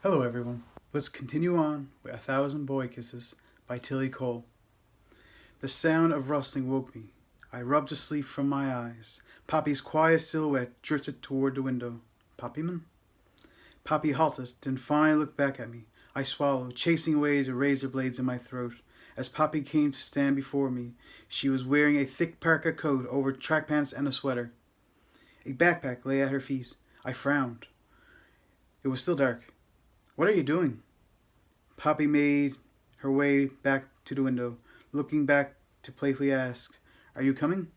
Hello, everyone. Let's continue on with A Thousand Boy Kisses by Tillie Cole. The sound of rustling woke me. I rubbed the sleep from my eyes. Poppy's quiet silhouette drifted toward the window. Poppyman? Poppy halted, then finally looked back at me. I swallowed, chasing away the razor blades in my throat. As Poppy came to stand before me, she was wearing a thick parka coat over track pants and a sweater. A backpack lay at her feet. I frowned. It was still dark. What are you doing? Poppy made her way back to the window, looking back to playfully ask, "Are you coming?"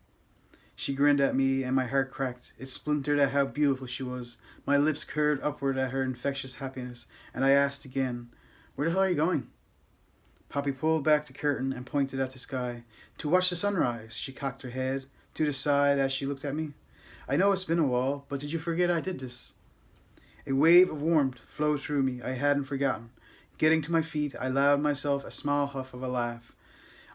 She grinned at me and my heart cracked. It splintered at how beautiful she was. My lips curved upward at her infectious happiness, and I asked again, "Where the hell are you going?" Poppy pulled back the curtain and pointed at the sky. "To watch the sunrise." She cocked her head to the side as she looked at me. "I know it's been a while, but did you forget I did this?" A wave of warmth flowed through me. I hadn't forgotten. Getting to my feet, I allowed myself a small huff of a laugh.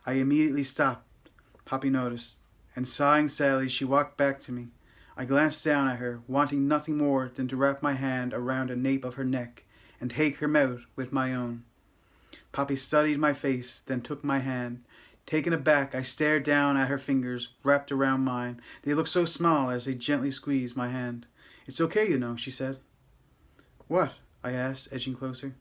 I immediately stopped. Poppy noticed, and sighing sadly, she walked back to me. I glanced down at her, wanting nothing more than to wrap my hand around the nape of her neck and take her mouth with my own. Poppy studied my face, then took my hand. Taken aback, I stared down at her fingers wrapped around mine. They looked so small as they gently squeezed my hand. "It's okay, you know," she said. "What?" I asked, edging closer.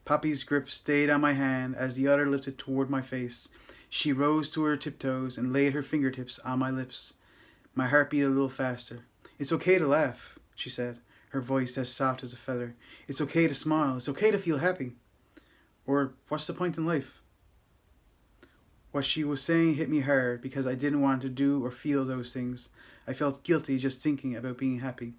Poppy's grip stayed on my hand as the other lifted toward my face. She rose to her tiptoes and laid her fingertips on my lips. My heart beat a little faster. "It's okay to laugh," she said, her voice as soft as a feather. "It's okay to smile. It's okay to feel happy. Or what's the point in life?" What she was saying hit me hard because I didn't want to do or feel those things. I felt guilty just thinking about being happy.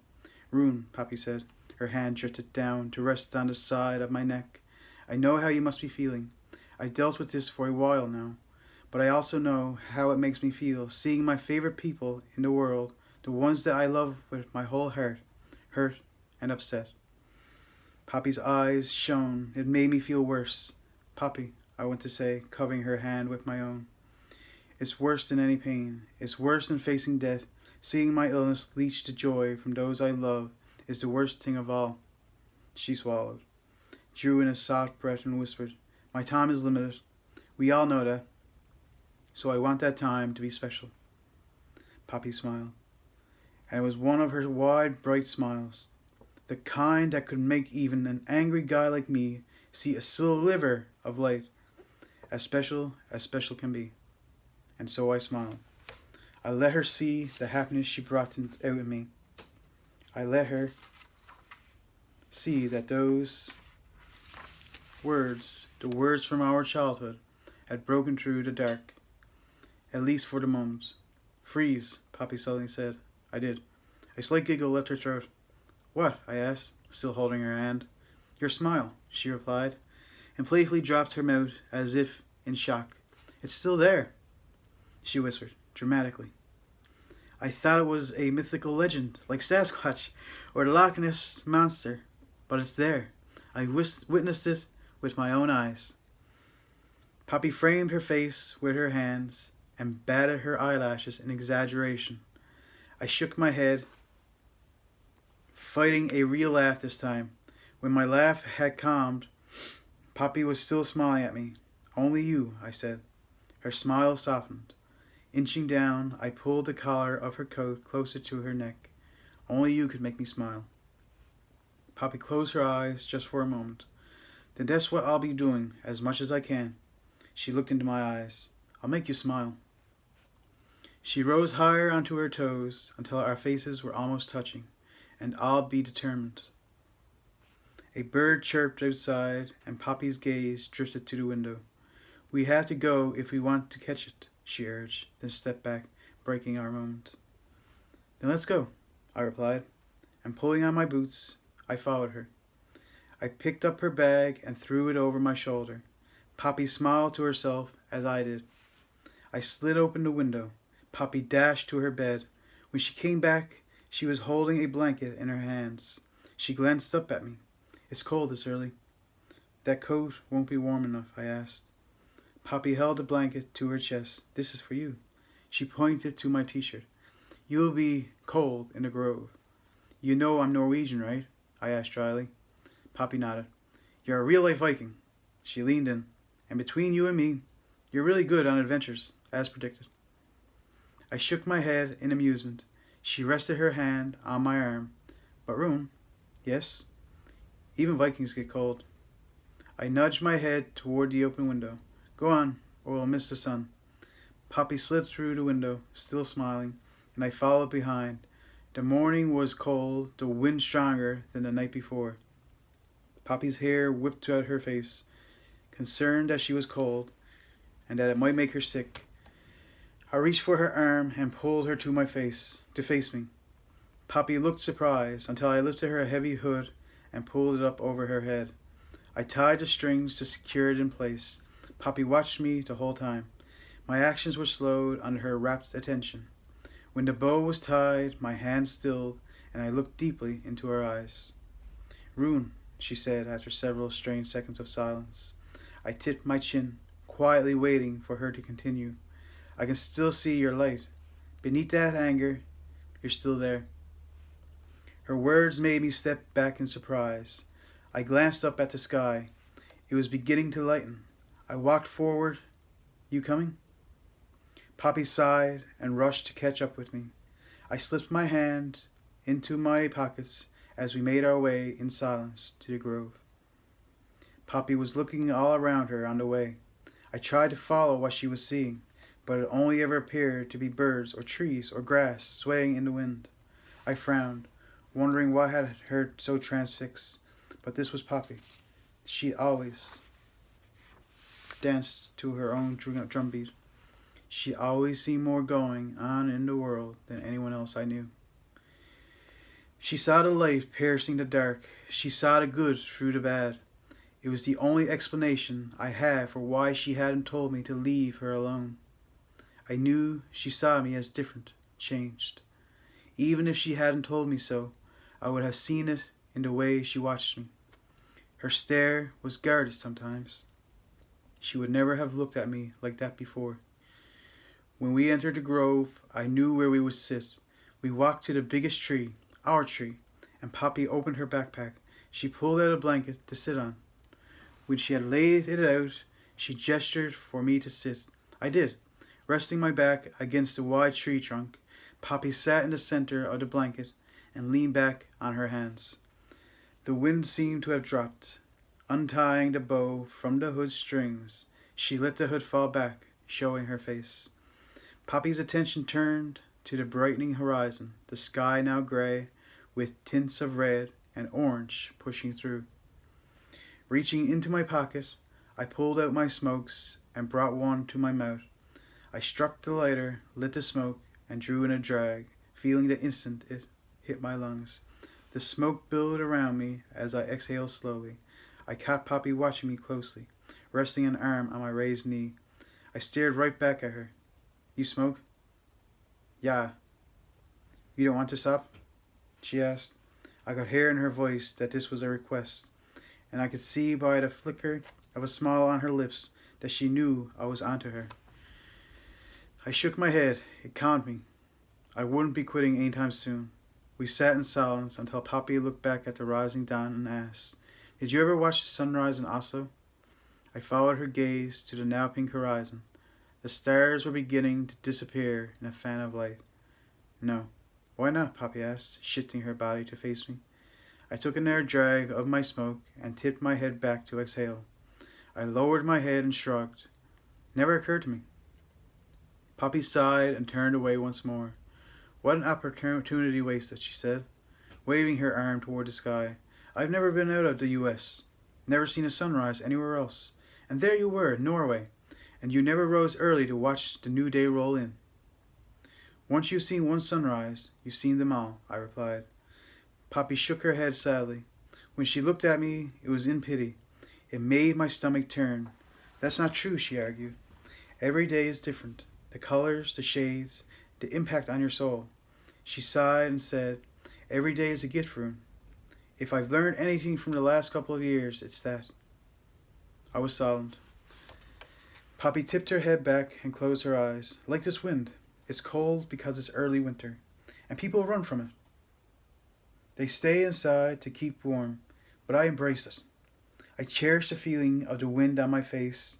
"Rune," Poppy said. Her hand drifted down to rest on the side of my neck. "I know how you must be feeling. I've dealt with this for a while now. But I also know how it makes me feel, seeing my favorite people in the world, the ones that I love with my whole heart, hurt and upset." Poppy's eyes shone. It made me feel worse. "Poppy," I went to say, covering her hand with my own. "It's worse than any pain. It's worse than facing death. Seeing my illness leech the joy from those I love is the worst thing of all." She swallowed, drew in a soft breath, and whispered, "My time is limited. We all know that. So I want that time to be special." Poppy smiled, and it was one of her wide, bright smiles, the kind that could make even an angry guy like me see a sliver of light, as special can be. And so I smiled. I let her see the happiness she brought out in me. I let her see that those words, the words from our childhood, had broken through the dark, at least for the moment. "Freeze," Poppy suddenly said. I did. A slight giggle left her throat. "What?" I asked, still holding her hand. "Your smile," she replied, and playfully dropped her mouth as if in shock. "It's still there," she whispered, dramatically. "I thought it was a mythical legend, like Sasquatch or the Loch Ness Monster, but it's there. I witnessed it with my own eyes." Poppy framed her face with her hands and batted her eyelashes in exaggeration. I shook my head, fighting a real laugh this time. When my laugh had calmed, Poppy was still smiling at me. "Only you," I said. Her smile softened. Inching down, I pulled the collar of her coat closer to her neck. "Only you could make me smile." Poppy closed her eyes just for a moment. "Then that's what I'll be doing, as much as I can." She looked into my eyes. "I'll make you smile." She rose higher onto her toes until our faces were almost touching. "And I'll be determined." A bird chirped outside, and Poppy's gaze drifted to the window. "We have to go if we want to catch it," she urged, then stepped back, breaking our moment. "Then let's go," I replied, and pulling on my boots, I followed her. I picked up her bag and threw it over my shoulder. Poppy smiled to herself as I did. I slid open the window. Poppy dashed to her bed. When she came back, she was holding a blanket in her hands. She glanced up at me. "It's cold this early." "That coat won't be warm enough," I asked. Poppy held the blanket to her chest. "This is for you." She pointed to my t-shirt. "You'll be cold in the grove." "You know I'm Norwegian, right?" I asked dryly. Poppy nodded. You're a real-life Viking. She leaned in. And between you and me, you're really good on adventures, as predicted. I shook my head in amusement. She rested her hand on my arm. But Rune, yes? Even Vikings get cold. I nudged my head toward the open window. Go on, or we'll miss the sun. Poppy slid through the window, still smiling, and I followed behind. The morning was cold, the wind stronger than the night before. Poppy's hair whipped out her face, concerned that she was cold, and that it might make her sick. I reached for her arm and pulled her to face me. Poppy looked surprised until I lifted her heavy hood and pulled it up over her head. I tied the strings to secure it in place. Poppy watched me the whole time. My actions were slowed under her rapt attention. When the bow was tied, my hand stilled, and I looked deeply into her eyes. Rune, she said after several strange seconds of silence. I tipped my chin, quietly waiting for her to continue. I can still see your light. Beneath that anger, you're still there. Her words made me step back in surprise. I glanced up at the sky. It was beginning to lighten. I walked forward. You coming? Poppy sighed and rushed to catch up with me. I slipped my hand into my pockets as we made our way in silence to the grove. Poppy was looking all around her on the way. I tried to follow what she was seeing, but it only ever appeared to be birds or trees or grass swaying in the wind. I frowned, wondering what had her so transfixed, but this was Poppy. She always danced to her own drumbeat. She always seemed more going on in the world than anyone else I knew. She saw the light piercing the dark. She saw the good through the bad. It was the only explanation I had for why she hadn't told me to leave her alone. I knew she saw me as different, changed. Even if she hadn't told me so, I would have seen it in the way she watched me. Her stare was guarded sometimes. She would never have looked at me like that before. When we entered the grove, I knew where we would sit. We walked to the biggest tree, our tree, and Poppy opened her backpack. She pulled out a blanket to sit on. When she had laid it out, she gestured for me to sit. I did, resting my back against the wide tree trunk. Poppy sat in the center of the blanket and leaned back on her hands. The wind seemed to have dropped. Untying the bow from the hood's strings, she let the hood fall back, showing her face. Poppy's attention turned to the brightening horizon, the sky now gray, with tints of red and orange pushing through. Reaching into my pocket, I pulled out my smokes and brought one to my mouth. I struck the lighter, lit the smoke, and drew in a drag, feeling the instant it hit my lungs. The smoke billowed around me as I exhaled slowly. I caught Poppy watching me closely, resting an arm on my raised knee. I stared right back at her. You smoke? Yeah. You don't want to stop? She asked. I could hear in her voice that this was a request, and I could see by the flicker of a smile on her lips that she knew I was onto her. I shook my head. It calmed me. I wouldn't be quitting anytime soon. We sat in silence until Poppy looked back at the rising dawn and asked, Did you ever watch the sunrise in Oslo? I followed her gaze to the now pink horizon. The stars were beginning to disappear in a fan of light. No. Why not? Poppy asked, shifting her body to face me. I took another drag of my smoke and tipped my head back to exhale. I lowered my head and shrugged. Never occurred to me. Poppy sighed and turned away once more. What an opportunity wasted, she said, waving her arm toward the sky. I've never been out of the U.S., never seen a sunrise anywhere else. And there you were, Norway, and you never rose early to watch the new day roll in. Once you've seen one sunrise, you've seen them all, I replied. Poppy shook her head sadly. When she looked at me, it was in pity. It made my stomach turn. That's not true, she argued. Every day is different. The colors, the shades, the impact on your soul. She sighed and said, Every day is a gift, Rune. If I've learned anything from the last couple of years, it's that. I was silent. Poppy tipped her head back and closed her eyes. Like this wind, it's cold because it's early winter, and people run from it. They stay inside to keep warm, but I embrace it. I cherish the feeling of the wind on my face,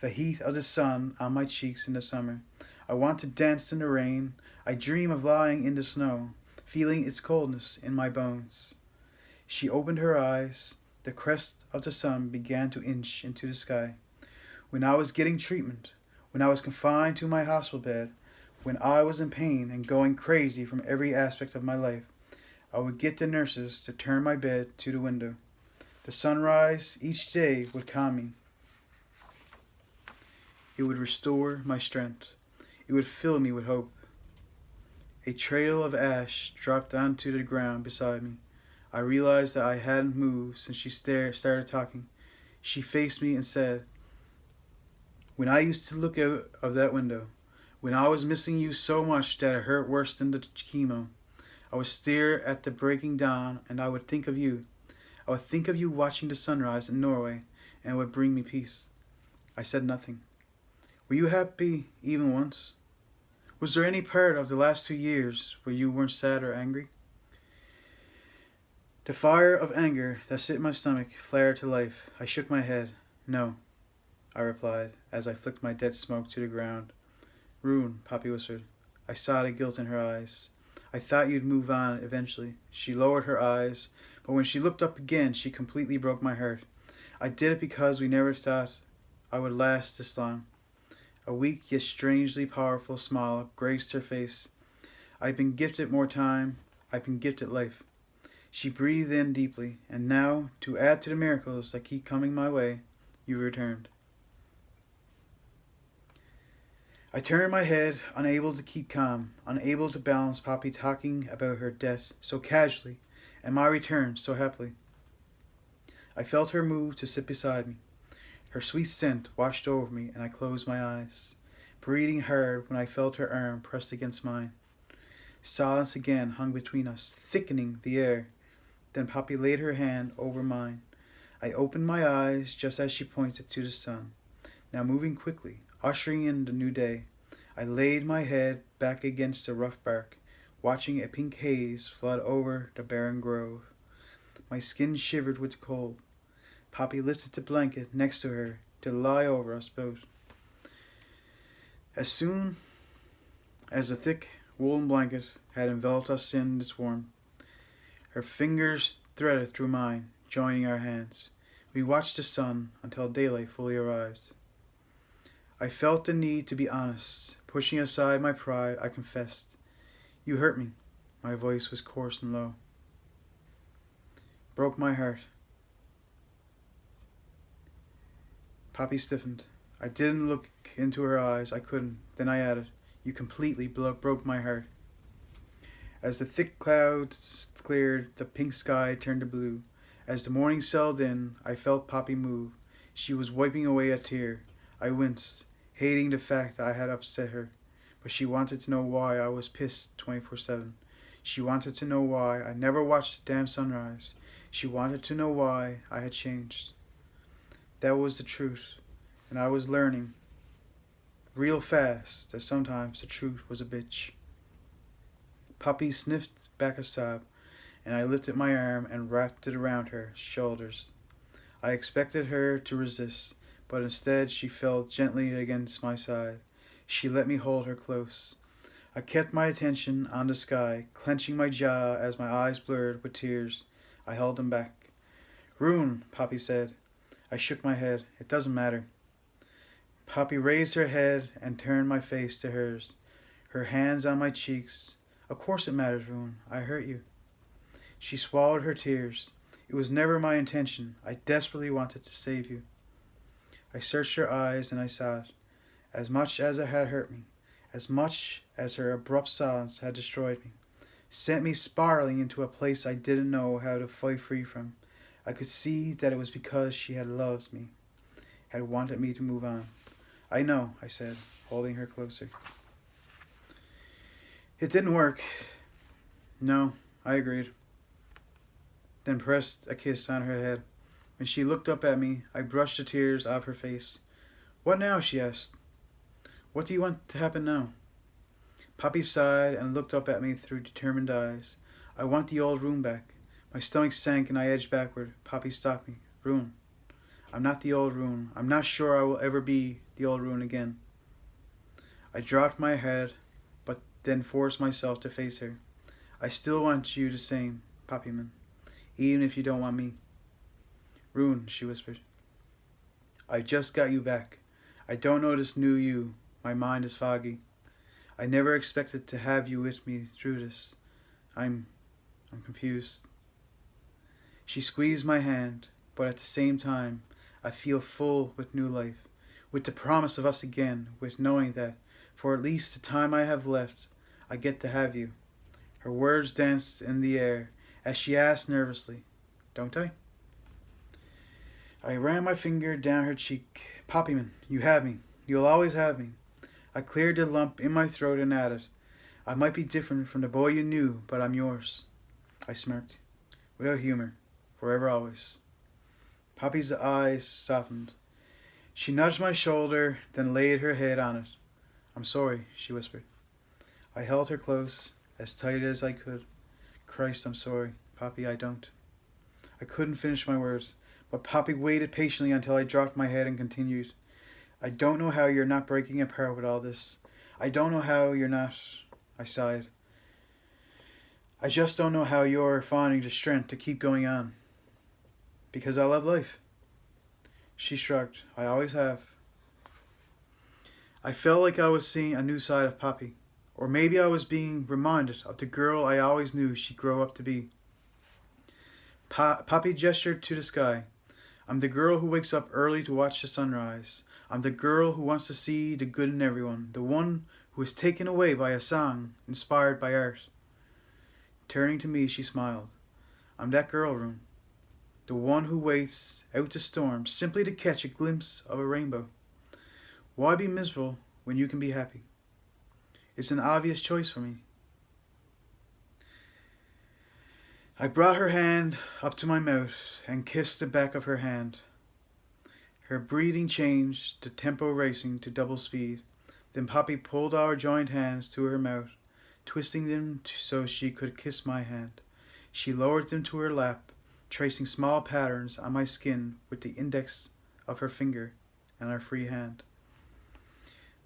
the heat of the sun on my cheeks in the summer. I want to dance in the rain. I dream of lying in the snow, feeling its coldness in my bones. She opened her eyes. The crest of the sun began to inch into the sky. When I was getting treatment, when I was confined to my hospital bed, when I was in pain and going crazy from every aspect of my life, I would get the nurses to turn my bed to the window. The sunrise each day would calm me. It would restore my strength. It would fill me with hope. A trail of ash dropped onto the ground beside me. I realized that I hadn't moved since she started talking. She faced me and said, "When I used to look out of that window, when I was missing you so much that it hurt worse than the chemo, I would stare at the breaking dawn and I would think of you. I would think of you watching the sunrise in Norway, and it would bring me peace." I said nothing. Were you happy even once? Was there any part of the last 2 years where you weren't sad or angry? The fire of anger that set in my stomach flared to life. I shook my head. "No," I replied, as I flicked my dead smoke to the ground. "Rune," Poppy whispered. I saw the guilt in her eyes. "I thought you'd move on eventually." She lowered her eyes, but when she looked up again, she completely broke my heart. "I did it because we never thought I would last this long." A weak yet strangely powerful smile graced her face. "I've been gifted more time. I've been gifted life." She breathed in deeply. "And now, to add to the miracles that keep coming my way, you returned." I turned my head, unable to keep calm, unable to balance Poppy talking about her death so casually and my return so happily. I felt her move to sit beside me. Her sweet scent washed over me, and I closed my eyes, breathing hard when I felt her arm pressed against mine. Silence again hung between us, thickening the air. Then Poppy laid her hand over mine. I opened my eyes just as she pointed to the sun, now moving quickly, ushering in the new day. I laid my head back against the rough bark, watching a pink haze flood over the barren grove. My skin shivered with the cold. Poppy lifted the blanket next to her to lie over us both. As soon as the thick woolen blanket had enveloped us in its warmth, her fingers threaded through mine, joining our hands. We watched the sun until daylight fully arrived. I felt the need to be honest. Pushing aside my pride, I confessed. "You hurt me." My voice was coarse and low. "Broke my heart." Poppy stiffened. I didn't look into her eyes. I couldn't. Then I added, "You completely broke my heart." As the thick clouds cleared, the pink sky turned to blue. As the morning settled in, I felt Poppy move. She was wiping away a tear. I winced, hating the fact that I had upset her. But she wanted to know why I was pissed 24/7. She wanted to know why I never watched the damn sunrise. She wanted to know why I had changed. That was the truth, and I was learning real fast that sometimes the truth was a bitch. Poppy sniffed back a sob, and I lifted my arm and wrapped it around her shoulders. I expected her to resist, but instead she fell gently against my side. She let me hold her close. I kept my attention on the sky, clenching my jaw as my eyes blurred with tears. I held them back. "Rune," Poppy said. I shook my head. "It doesn't matter." Poppy raised her head and turned my face to hers, her hands on my cheeks. "Of course it matters, Rune. I hurt you." She swallowed her tears. "It was never my intention. I desperately wanted to save you." I searched her eyes and I saw it. As much as it had hurt me, as much as her abrupt silence had destroyed me, sent me spiraling into a place I didn't know how to fight free from, I could see that it was because she had loved me, had wanted me to move on. "I know," I said, holding her closer. "It didn't work." "No," I agreed, then pressed a kiss on her head. When she looked up at me, I brushed the tears off her face. "What now?" she asked. "What do you want to happen now?" Poppy sighed and looked up at me through determined eyes. "I want the old room back." My stomach sank and I edged backward. Poppy stopped me. "Rune." I'm not the old Rune. I'm not sure I will ever be the old Rune again. I dropped my head, but then forced myself to face her. I still want you the same, Poppyman, even if you don't want me. Rune, she whispered. I just got you back. I don't know this new you. My mind is foggy. I never expected to have you with me through this. I'm confused. She squeezed my hand, but at the same time, I feel full with new life, with the promise of us again, with knowing that, for at least the time I have left, I get to have you. Her words danced in the air as she asked nervously, Don't I? I ran my finger down her cheek. Poppyman, you have me. You'll always have me. I cleared the lump in my throat and added, I might be different from the boy you knew, but I'm yours. I smirked, without humor, forever always. Poppy's eyes softened. She nudged my shoulder, then laid her head on it. I'm sorry, she whispered. I held her close, as tight as I could. Christ, I'm sorry. Poppy, I don't. I couldn't finish my words, but Poppy waited patiently until I dropped my head and continued. I don't know how you're not breaking apart with all this. I don't know how you're not... I sighed. I just don't know how you're finding the strength to keep going on. Because I love life. She shrugged. I always have. I felt like I was seeing a new side of Poppy. Or maybe I was being reminded of the girl I always knew she'd grow up to be. Poppy gestured to the sky. I'm the girl who wakes up early to watch the sunrise. I'm the girl who wants to see the good in everyone. The one who is taken away by a song, inspired by art. Turning to me, she smiled. I'm that girl, Rune. The one who waits out the storm simply to catch a glimpse of a rainbow. Why be miserable when you can be happy? It's an obvious choice for me. I brought her hand up to my mouth and kissed the back of her hand. Her breathing changed, the tempo racing to double speed. Then Poppy pulled our joined hands to her mouth, twisting them so she could kiss my hand. She lowered them to her lap, tracing small patterns on my skin with the index of her finger and her free hand.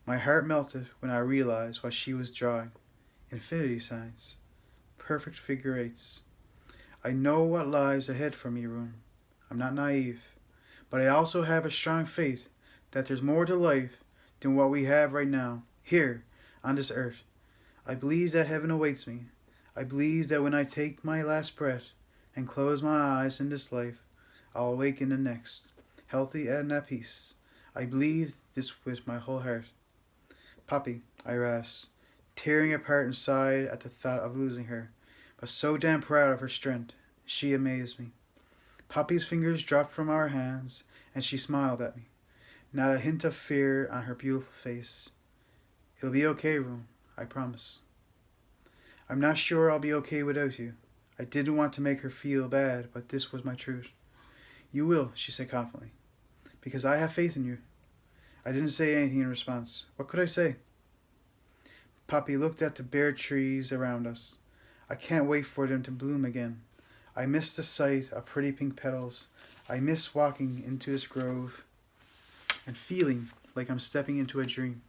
My heart melted when I realized what she was drawing. Infinity signs. Perfect figure eights. I know what lies ahead for me, Rune. I'm not naive. But I also have a strong faith that there's more to life than what we have right now, here, on this earth. I believe that heaven awaits me. I believe that when I take my last breath and close my eyes in this life, I'll awake in the next, healthy and at peace. I believe this with my whole heart. Poppy, I rasped, tearing apart inside at the thought of losing her, but so damn proud of her strength. She amazed me. Poppy's fingers dropped from our hands, and she smiled at me. Not a hint of fear on her beautiful face. It'll be okay, Rune, I promise. I'm not sure I'll be okay without you. I didn't want to make her feel bad, but this was my truth. You will, she said confidently, because I have faith in you. I didn't say anything in response. What could I say? Poppy looked at the bare trees around us. I can't wait for them to bloom again. I miss the sight of pretty pink petals. I miss walking into this grove and feeling like I'm stepping into a dream.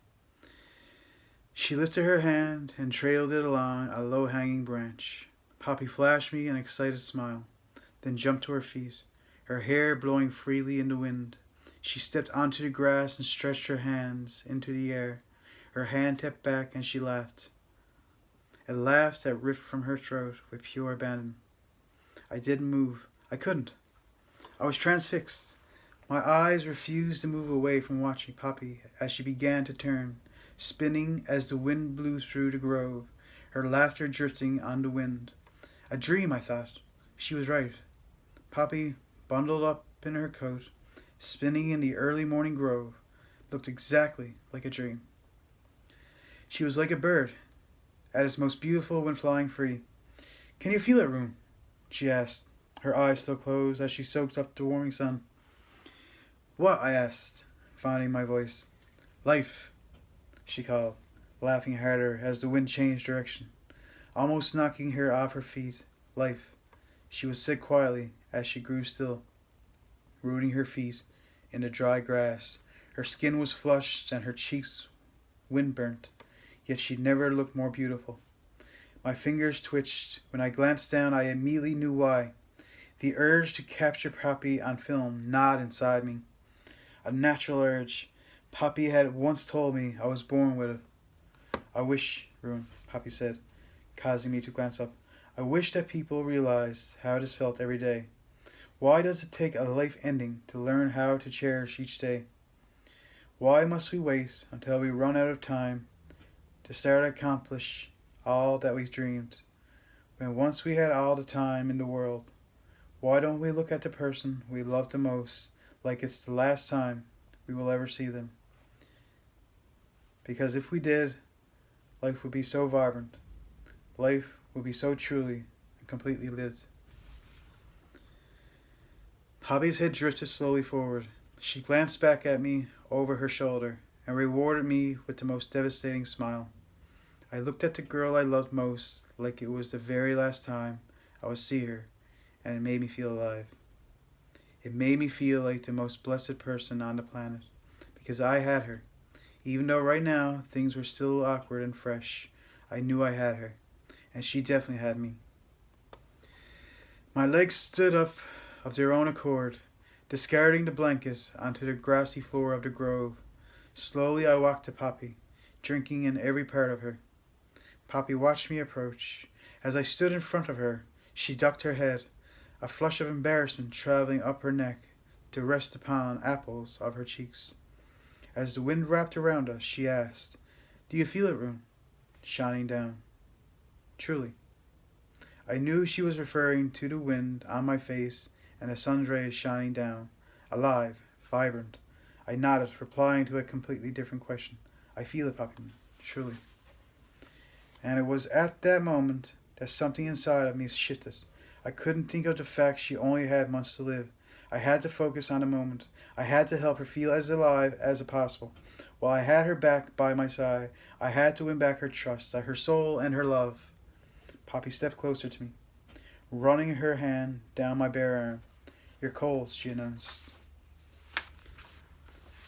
She lifted her hand and trailed it along a low-hanging branch. Poppy flashed me an excited smile, then jumped to her feet, her hair blowing freely in the wind. She stepped onto the grass and stretched her hands into the air. Her hand tipped back and she laughed. A laugh that ripped from her throat with pure abandon. I didn't move. I couldn't. I was transfixed. My eyes refused to move away from watching Poppy as she began to turn, spinning as the wind blew through the grove, her laughter drifting on the wind. A dream, I thought. She was right. Poppy, bundled up in her coat, spinning in the early morning grove, looked exactly like a dream. She was like a bird, at its most beautiful when flying free. Can you feel it, Rune? She asked, her eyes still closed as she soaked up the warming sun. What? I asked, finding my voice. Life, she called, laughing harder as the wind changed direction, almost knocking her off her feet. Life, she would say quietly as she grew still, rooting her feet in the dry grass. Her skin was flushed and her cheeks wind-burnt, yet she never looked more beautiful. My fingers twitched. When I glanced down, I immediately knew why. The urge to capture Poppy on film gnawed inside me. A natural urge. Poppy had once told me I was born with it. I wish, Ruin, Poppy said, causing me to glance up. I wish that people realized how it is felt every day. Why does it take a life ending to learn how to cherish each day? Why must we wait until we run out of time to start to accomplish all that we dreamed, when once we had all the time in the world? Why don't we look at the person we love the most like it's the last time we will ever see them? Because if we did, life would be so vibrant. Life would be so truly and completely lived. Poppy's head drifted slowly forward. She glanced back at me over her shoulder and rewarded me with the most devastating smile. I looked at the girl I loved most like it was the very last time I would see her, and it made me feel alive. It made me feel like the most blessed person on the planet, because I had her. Even though right now things were still awkward and fresh, I knew I had her, and she definitely had me. My legs stood up of their own accord, discarding the blanket onto the grassy floor of the grove. Slowly I walked to Poppy, drinking in every part of her. Poppy watched me approach. As I stood in front of her, she ducked her head, a flush of embarrassment traveling up her neck to rest upon apples of her cheeks. As the wind wrapped around us, she asked, "Do you feel it, Rune?" Shining down. Truly. I knew she was referring to the wind on my face and the sun's rays shining down, alive, vibrant. I nodded, replying to a completely different question. I feel it, Poppy, truly. And it was at that moment that something inside of me shifted. I couldn't think of the fact she only had months to live. I had to focus on the moment. I had to help her feel as alive as possible. While I had her back by my side, I had to win back her trust, her soul, and her love. Poppy stepped closer to me, running her hand down my bare arm. "You're cold," she announced.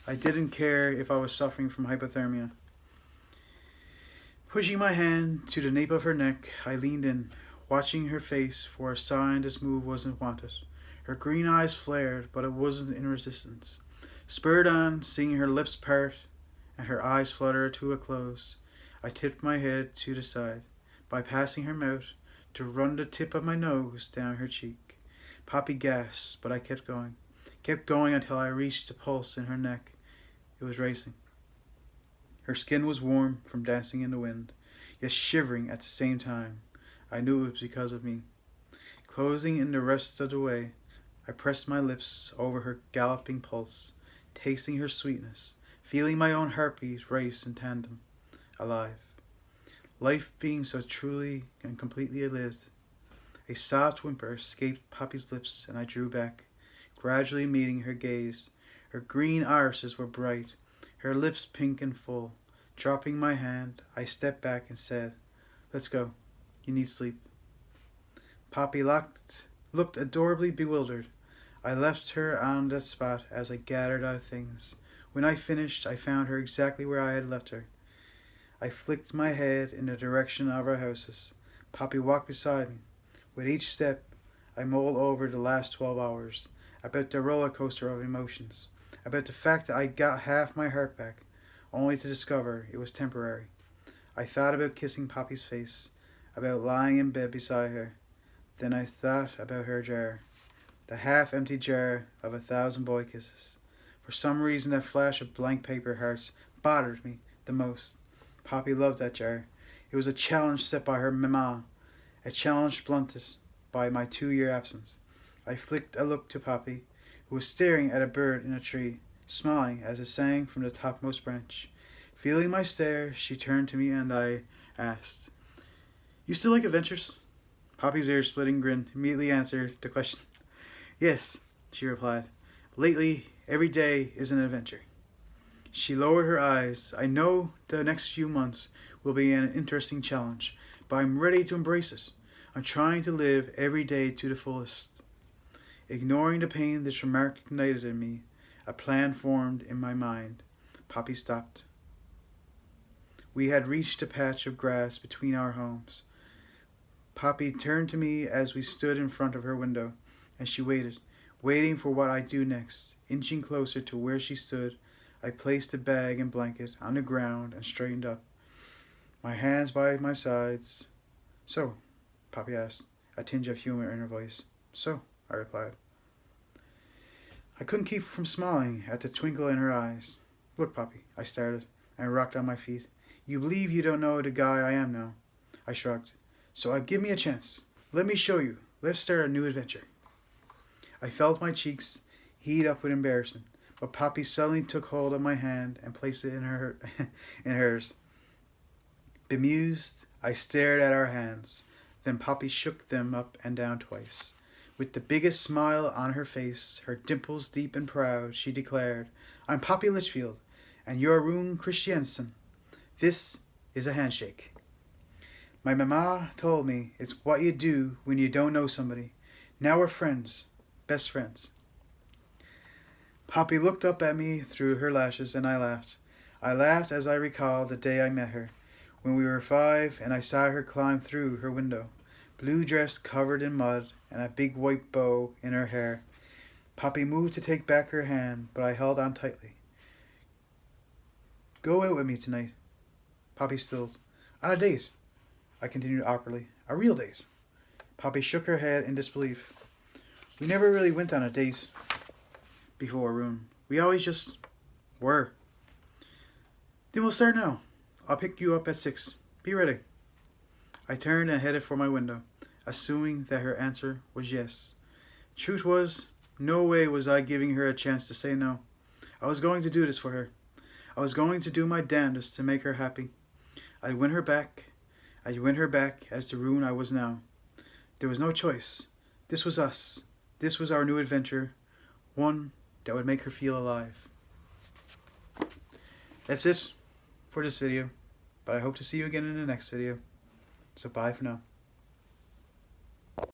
I didn't care if I was suffering from hypothermia. Pushing my hand to the nape of her neck, I leaned in, watching her face for a sign this move wasn't wanted. Her green eyes flared, but it wasn't in resistance. Spurred on, seeing her lips part and her eyes flutter to a close, I tipped my head to the side, bypassing her mouth, to run the tip of my nose down her cheek. Poppy gasped, but I kept going until I reached the pulse in her neck. It was racing. Her skin was warm from dancing in the wind, yet shivering at the same time. I knew it was because of me. Closing in the rest of the way, I pressed my lips over her galloping pulse, tasting her sweetness, feeling my own heartbeat race in tandem, alive. Life being so truly and completely lived. A soft whimper escaped Poppy's lips, and I drew back, gradually meeting her gaze. Her green irises were bright, her lips pink and full. Dropping my hand, I stepped back and said, "Let's go. You need sleep." Poppy looked adorably bewildered. I left her on that spot as I gathered our things. When I finished, I found her exactly where I had left her. I flicked my head in the direction of our houses. Poppy walked beside me. With each step, I mulled over the last 12 hours, about the roller coaster of emotions, about the fact that I got half my heart back, only to discover it was temporary. I thought about kissing Poppy's face, about lying in bed beside her. Then I thought about her jar, the half-empty jar of 1,000 boy kisses. For some reason, that flash of blank paper hearts bothered me the most. Poppy loved that jar. It was a challenge set by her mama, a challenge blunted by my 2-year absence. I flicked a look to Poppy, who was staring at a bird in a tree, smiling as it sang from the topmost branch. Feeling my stare, she turned to me and I asked, "You still like adventures?" Poppy's ear-splitting grin immediately answered the question. "Yes," she replied. "Lately, every day is an adventure." She lowered her eyes. "I know the next few months will be an interesting challenge, but I'm ready to embrace it. I'm trying to live every day to the fullest." Ignoring the pain this remark ignited in me, A plan formed in my mind. Poppy stopped. We had reached a patch of grass between our homes. Poppy turned to me as we stood in front of her window, and she waited, waiting for what I'd do next. Inching closer to where she stood, I placed a bag and blanket on the ground and straightened up, my hands by my sides. "So?" Poppy asked, a tinge of humor in her voice. "So?" I replied. I couldn't keep from smiling at the twinkle in her eyes. "Look, Poppy," I started, and rocked on my feet. "You believe you don't know the guy I am now." I shrugged. "So give me a chance. Let me show you. Let's start a new adventure." I felt my cheeks heat up with embarrassment, but Poppy suddenly took hold of my hand and placed it in hers. Bemused, I stared at our hands. Then Poppy shook them up and down twice. With the biggest smile on her face, her dimples deep and proud, she declared, "I'm Poppy Litchfield, and you're Rune Christiansen. This is a handshake. My mama told me it's what you do when you don't know somebody. Now we're friends, best friends." Poppy looked up at me through her lashes, and I laughed. I laughed as I recalled the day I met her, when we were 5, and I saw her climb through her window, blue dress covered in mud, and a big white bow in her hair. Poppy moved to take back her hand, but I held on tightly. "Go out with me tonight." Poppy stilled. "On a date," I continued awkwardly. "A real date." Poppy shook her head in disbelief. "We never really went on a date before, Rune. We always just were." "Then we'll start now. I'll pick you up at 6. Be ready." I turned and headed for my window, assuming that her answer was yes. Truth was, no way was I giving her a chance to say no. I was going to do this for her. I was going to do my damnedest to make her happy. I'd win her back. I'd win her back as the Rune I was now. There was no choice. This was us. This was our new adventure. One that would make her feel alive. That's it for this video, but I hope to see you again in the next video. So bye for now.